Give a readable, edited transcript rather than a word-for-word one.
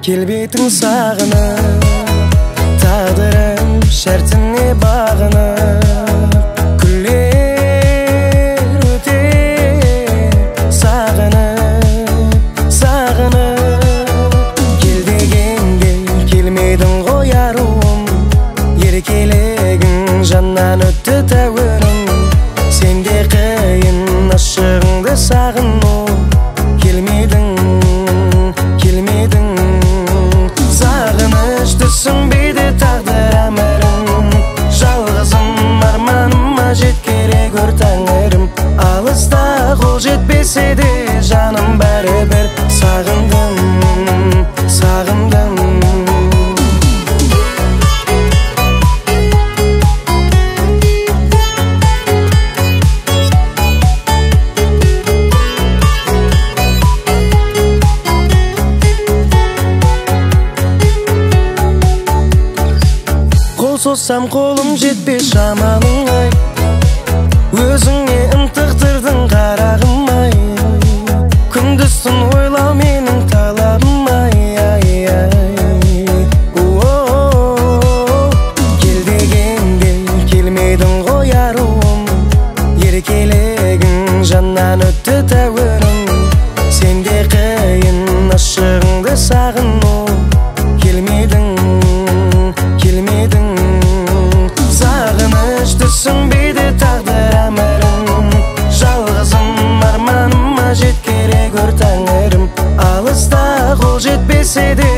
келбетің сағынып, тағдырым шәртіне бағынып, күлер өтер сағынып, сағынып. Кел дегенде келмедің ғой аруым, еркелігің жаннан өтті тәуірім. Сенде қиын ашығыңды сағыну, келмедің, келмедің. Сағыныш түсінбейді тағдыр әмірін, жалғызым арманыма жеткере гөр тәңірім. Алыста қол жетпесе де жаным бәрібір сағындым, сағындым. Соссам қолым жетпес шамалың ай, өзіңе ынтықтырдың қарағым ай. Күндіз-түн ойлау менің талабым ай, ай, ай. Кел дегенде келмедің ғой аруым, еркелігің жаннан өтті тәуірім. Сенде қиын ашығыңды сағыну, келмедің, келмедің. Түсінбейді тағдыр әмірін, жалғызым арманыма жеткере гөр тәңірім. Алыста қол жетпесе де